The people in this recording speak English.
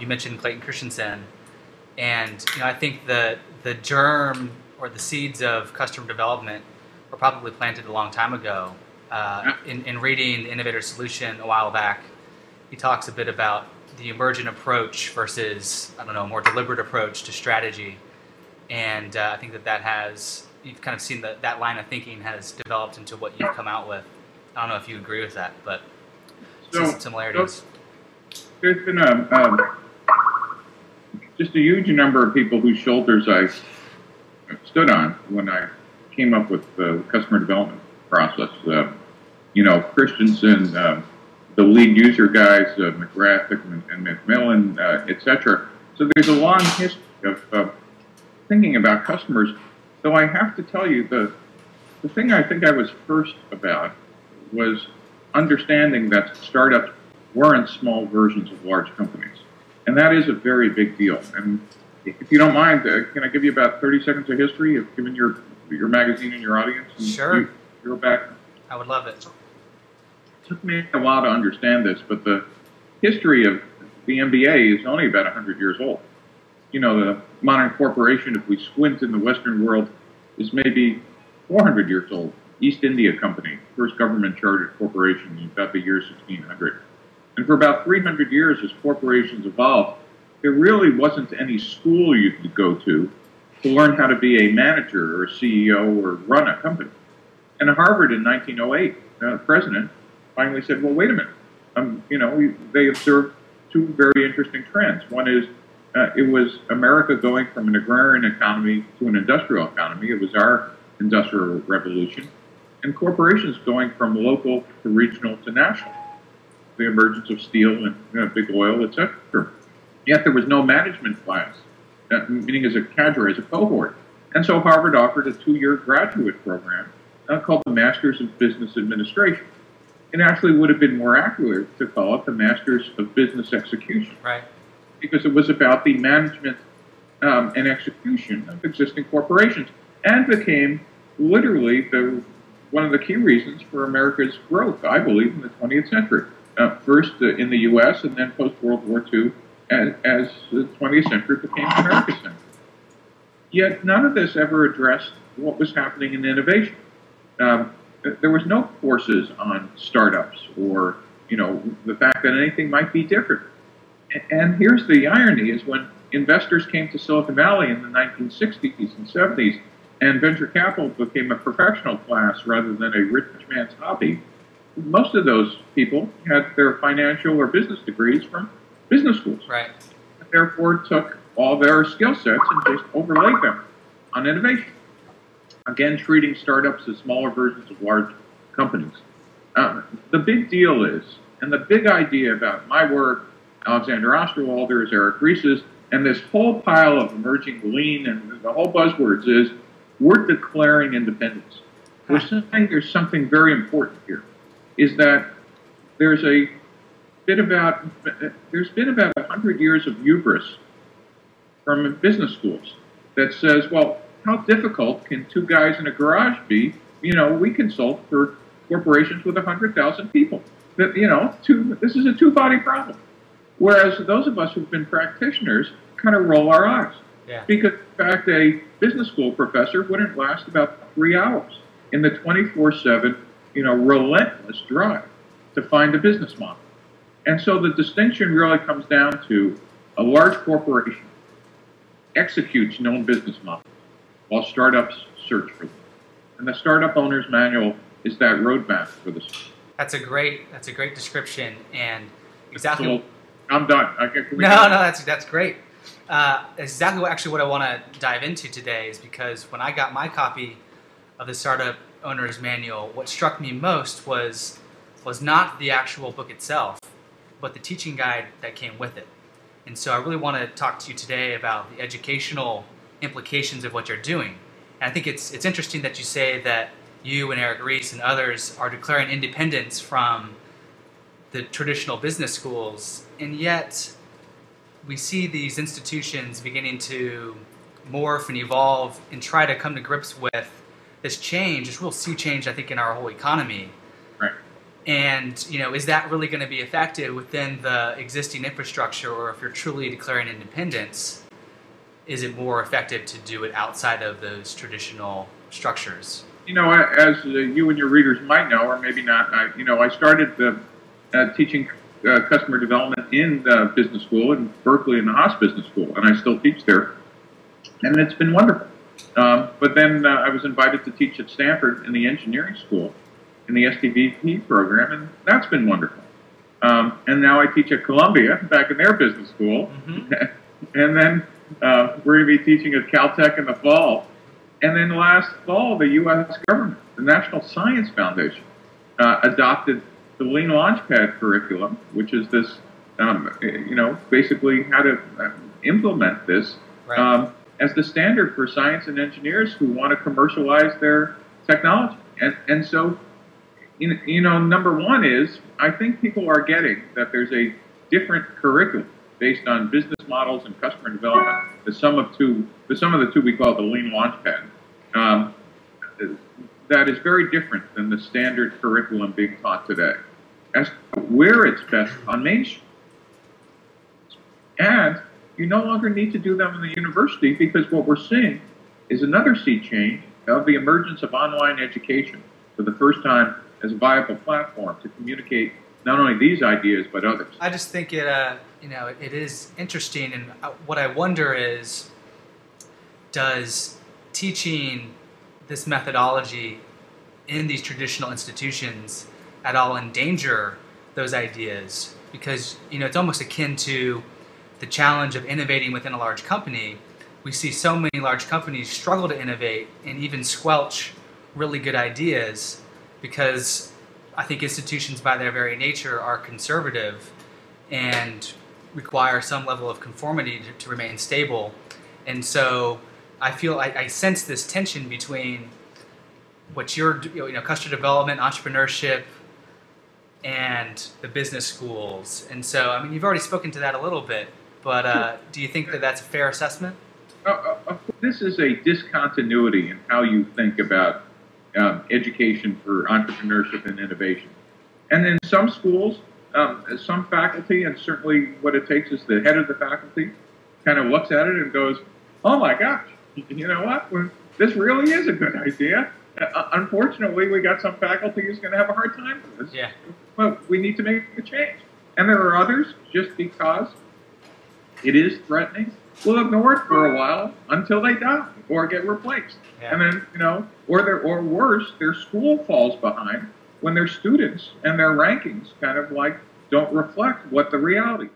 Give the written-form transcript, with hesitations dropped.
You mentioned Clayton Christensen, and I think the germ or the seeds of customer development were probably planted a long time ago. In reading Innovator Solution a while back, he talks a bit about the emergent approach versus, I don't know, a more deliberate approach to strategy. And I think you've kind of seen that line of thinking has developed into what you've come out with. I don't know if you agree with that, but some similarities. There's been just a huge number of people whose shoulders I stood on when I came up with the customer development process. Christensen, the lead user guys, McGrath and McMillan, etc. So there's a long history of thinking about customers. Though I have to tell you, the thing I think I was first about was understanding that startups weren't small versions of large companies. And that is a very big deal. And if you don't mind, can I give you about 30 seconds of history of giving your magazine and your audience? And sure. Your background? I would love it. It took me a while to understand this, but the history of the MBA is only about 100 years old. The modern corporation, if we squint in the Western world, is maybe 400 years old. East India Company, first government chartered corporation in about the year 1600. And for about 300 years, as corporations evolved, there really wasn't any school you could go to learn how to be a manager or a CEO or run a company. And Harvard in 1908, the president finally said, well, wait a minute. They observed two very interesting trends. One is it was America going from an agrarian economy to an industrial economy. It was our industrial revolution. And corporations going from local to regional to national. The emergence of steel and big oil, etc. Yet there was no management class, meaning as a cadre, as a cohort. And so Harvard offered a 2-year graduate program called the Masters of Business Administration. It actually would have been more accurate to call it the Masters of Business Execution. Right. Because it was about the management and execution of existing corporations, and became literally one of the key reasons for America's growth, I believe, in the 20th century. First in the U.S. and then post-World War II, as the 20th century became America-centric. Yet none of this ever addressed what was happening in innovation. There was no courses on startups or, the fact that anything might be different. And here's the irony, is when investors came to Silicon Valley in the 1960s and 70s, and venture capital became a professional class rather than a rich man's hobby, most of those people had their financial or business degrees from business schools. Right. And therefore took all their skill sets and just overlaid them on innovation. Again, treating startups as smaller versions of large companies. The big deal is, and the big idea about my work, Alexander Osterwalder's, Eric Ries's, and this whole pile of emerging lean and the whole buzzwords is, we're declaring independence. We're saying there's something very important here, is that there's been about 100 years of hubris from business schools that says, well, how difficult can two guys in a garage be? We consult for corporations with 100,000 people. This is a two-body problem. Whereas those of us who've been practitioners kind of roll our eyes. Yeah. Because, in fact, a business school professor wouldn't last about 3 hours in the 24/7, relentless drive to find a business model. And so the distinction really comes down to a large corporation executes known business models while startups search for them. And the Startup Owner's Manual is that roadmap for this. That's a great description, and exactly. So, I'm done. No, that's great. Exactly what I want to dive into today is because when I got my copy of the Startup Owner's Manual, what struck me most was not the actual book itself, but the teaching guide that came with it. And so I really want to talk to you today about the educational implications of what you're doing. And I think it's interesting that you say that you and Eric Ries and others are declaring independence from the traditional business schools, and yet we see these institutions beginning to morph and evolve and try to come to grips with this change, this real sea change, I think, in our whole economy. Right. And is that really going to be effective within the existing infrastructure, or if you're truly declaring independence, is it more effective to do it outside of those traditional structures? As you and your readers might know, or maybe not, I started teaching customer development in business school in Berkeley in the Haas Business School, and I still teach there, and it's been wonderful. But then I was invited to teach at Stanford in the engineering school in the STVP program, and that's been wonderful. And now I teach at Columbia, back in their business school, and then we're going to be teaching at Caltech in the fall. And then last fall, the U.S. government, the National Science Foundation, adopted the Lean Launchpad curriculum, which is this, basically how to implement this as the standard for science and engineers who want to commercialize their technology. And so, number one is, I think people are getting that there's a different curriculum based on business models and customer development. The sum of the two we call the Lean Launchpad. That is very different than the standard curriculum being taught today. As to where it's best on Main Street. And you no longer need to do them in the university, because what we're seeing is another sea change of the emergence of online education for the first time as a viable platform to communicate not only these ideas but others. I just think it is interesting, and what I wonder is, does teaching this methodology in these traditional institutions at all endanger those ideas? Because it's almost akin to the challenge of innovating within a large company. We see so many large companies struggle to innovate and even squelch really good ideas, because I think institutions by their very nature are conservative and require some level of conformity to remain stable. And so I feel I sense this tension between what you're, customer development, entrepreneurship, and the business schools. And so, you've already spoken to that a little bit, but do you think that that's a fair assessment? This is a discontinuity in how you think about education for entrepreneurship and innovation. And in some schools, some faculty, and certainly what it takes is the head of the faculty, kind of looks at it and goes, oh my gosh, you know what? This really is a good idea. Unfortunately, we got some faculty who's going to have a hard time with this. Yeah. But we need to make a change. And there are others, just because it is threatening, will ignore it for a while until they die or get replaced. Yeah. And then, or worse, their school falls behind when their students and their rankings kind of don't reflect what the reality is.